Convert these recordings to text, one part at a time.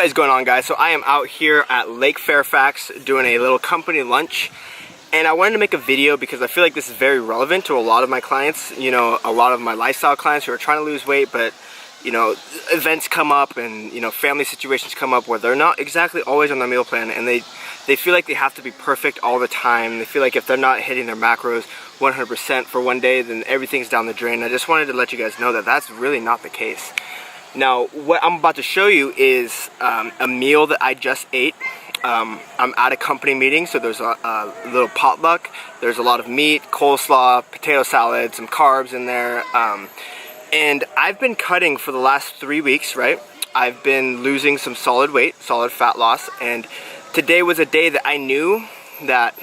What is going on, guys? So I am out here at Lake Fairfax doing a little company lunch, and I wanted to make a video because I feel like this is very relevant to a lot of my clients, you know, a lot of my lifestyle clients who are trying to lose weight, but you know, events come up and, you know, family situations come up where they're not exactly always on their meal plan, and they feel like they have to be perfect all the time. They feel like if they're not hitting their macros 100% for one day, then everything's down the drain. I just wanted to let you guys know that that's really not the case. Now, what I'm about to show you is a meal that I just ate. I'm at a company meeting, so there's a little potluck. There's a lot of meat, coleslaw, potato salad, some carbs in there. And I've been cutting for the last 3 weeks, right? I've been losing some solid weight, solid fat loss, and today was a day that I knew that,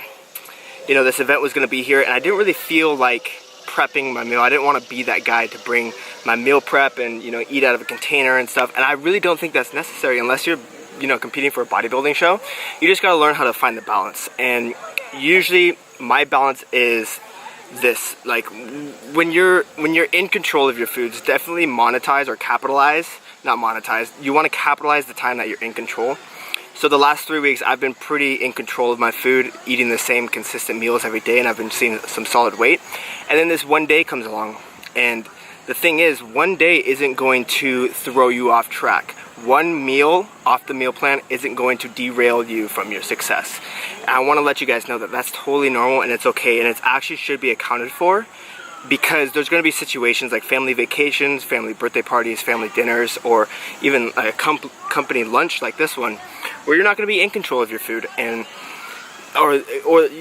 you know, this event was gonna be here, and I didn't really feel like prepping my meal. I didn't want to be that guy to bring my meal prep and, you know, eat out of a container and stuff, and I really don't think that's necessary unless you're, you know, competing for a bodybuilding show. You just gotta learn how to find the balance, and usually my balance is this: like when you're in control of your foods, definitely monetize or capitalize, not monetize, you want to capitalize the time that you're in control. So the last 3 weeks I've been pretty in control of my food, eating the same consistent meals every day, and I've been seeing some solid weight. And then this one day comes along, and the thing is, one day isn't going to throw you off track. One meal off the meal plan isn't going to derail you from your success. And I want to let you guys know that that's totally normal, and it's okay, and it actually should be accounted for, because there's going to be situations like family vacations, family birthday parties, family dinners, or even a company lunch like this one, where you're not going to be in control of your food, and or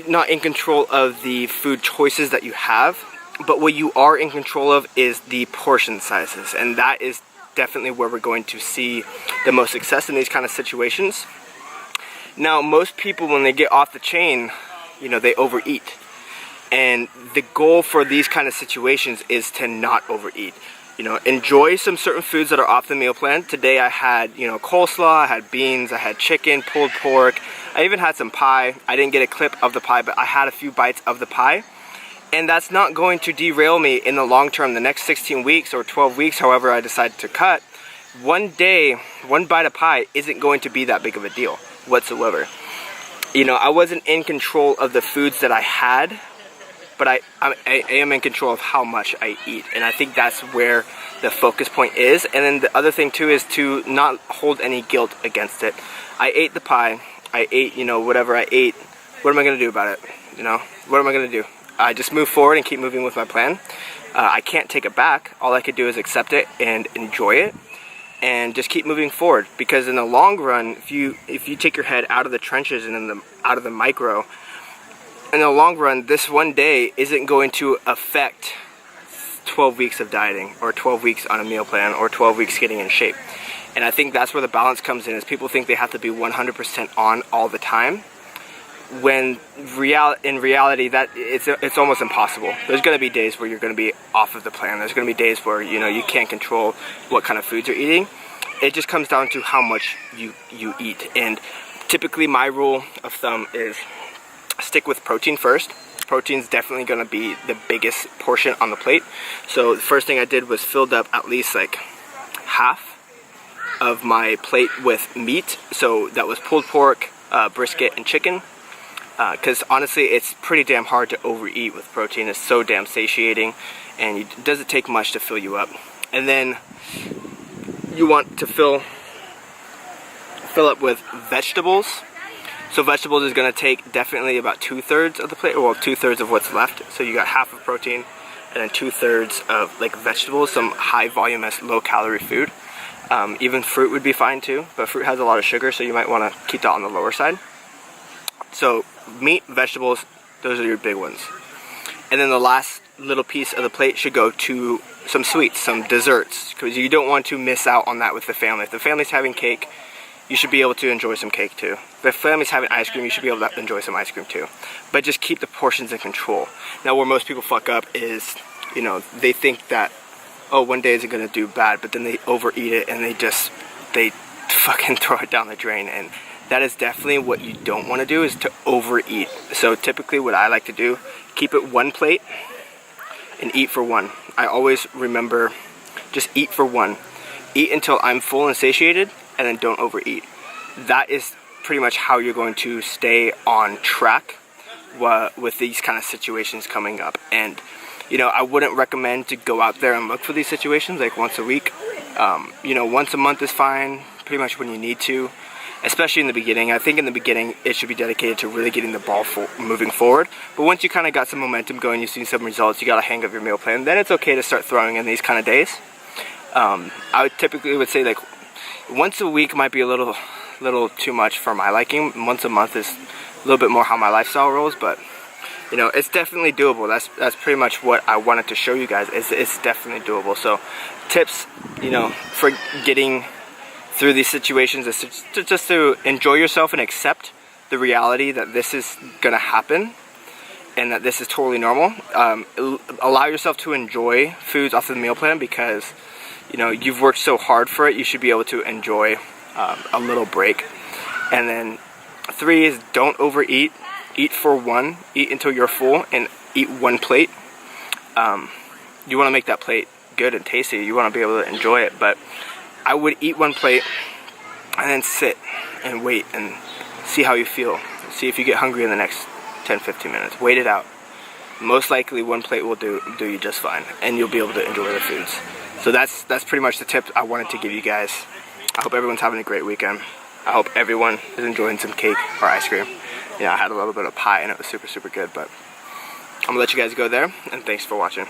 not in control of the food choices that you have. But what you are in control of is the portion sizes, and that is definitely where we're going to see the most success in these kind of situations. Now, most people, when they get off the chain, you know, they overeat. And the goal for these kind of situations is to not overeat. You know, enjoy some certain foods that are off the meal plan. Today I had, you know, coleslaw, I had beans, I had chicken, pulled pork. I even had some pie. I didn't get a clip of the pie, but I had a few bites of the pie. And that's not going to derail me in the long term. The next 16 weeks or 12 weeks, however I decide to cut, one day, one bite of pie isn't going to be that big of a deal whatsoever. You know, I wasn't in control of the foods that I had, but I am in control of how much I eat. And I think that's where the focus point is. And then the other thing too is to not hold any guilt against it. I ate the pie, I ate, you know, whatever I ate. What am I gonna do about it? You know, what am I gonna do? I just move forward and keep moving with my plan. I can't take it back. All I could do is accept it and enjoy it, and just keep moving forward. Because in the long run, if you take your head out of the trenches and out of the micro, in the long run, this one day isn't going to affect 12 weeks of dieting, or 12 weeks on a meal plan, or 12 weeks getting in shape. And I think that's where the balance comes in, is people think they have to be 100% on all the time, when in reality that it's almost impossible. There's going to be days where you're going to be off of the plan. There's going to be days where, you know, you can't control what kind of foods you're eating. It just comes down to how much you eat. And typically my rule of thumb is stick with protein first. Protein's definitely going to be the biggest portion on the plate. So the first thing I did was filled up at least like half of my plate with meat. So that was pulled pork, brisket, and chicken. Because honestly, it's pretty damn hard to overeat with protein. It's so damn satiating, and it doesn't take much to fill you up. And then you want to fill up with vegetables. So vegetables is going to take definitely about 2/3 of the plate, or well, 2/3 of what's left. So you got half of protein, and then 2/3 of like vegetables, some high voluminous, low calorie food. Even fruit would be fine too, but fruit has a lot of sugar, so you might want to keep that on the lower side. So meat, vegetables, those are your big ones. And then the last little piece of the plate should go to some sweets, some desserts, because you don't want to miss out on that with the family. If the family's having cake, you should be able to enjoy some cake too. If the family's having ice cream, you should be able to enjoy some ice cream too. But just keep the portions in control. Now, where most people fuck up is, you know, they think that, oh, one day isn't gonna do bad, but then they overeat it and they fucking throw it down the drain. And that is definitely what you don't want to do, is to overeat. So typically what I like to do, keep it one plate and eat for one. I always remember, just eat for one. Eat until I'm full and satiated, and then don't overeat. That is pretty much how you're going to stay on track with these kind of situations coming up. And you know, I wouldn't recommend to go out there and look for these situations like once a week. You know, once a month is fine, pretty much when you need to, especially in the beginning. I think in the beginning it should be dedicated to really getting the ball moving forward. But once you kind of got some momentum going, you've seen some results, you got a hang of your meal plan, then it's okay to start throwing in these kind of days. I would typically say like once a week might be a little too much for my liking. Once a month is a little bit more how my lifestyle rolls, but you know, it's definitely doable. That's pretty much what I wanted to show you guys. It's definitely doable. So tips, you know, for getting through these situations is just to enjoy yourself and accept the reality that this is gonna happen and that this is totally normal. Allow yourself to enjoy foods off of the meal plan, because you know, you've worked so hard for it. You should be able to enjoy a little break. And then 3 is don't overeat. Eat for one. Eat until you're full and eat one plate. You want to make that plate good and tasty. You want to be able to enjoy it. But I would eat one plate and then sit and wait and see how you feel. See if you get hungry in the next 10-15 minutes. Wait it out. Most likely one plate will do you just fine, and you'll be able to enjoy the foods. So that's pretty much the tips I wanted to give you guys. I hope everyone's having a great weekend. I hope everyone is enjoying some cake or ice cream. Yeah, I had a little bit of pie and it was super good, but I'm gonna let you guys go there, and thanks for watching.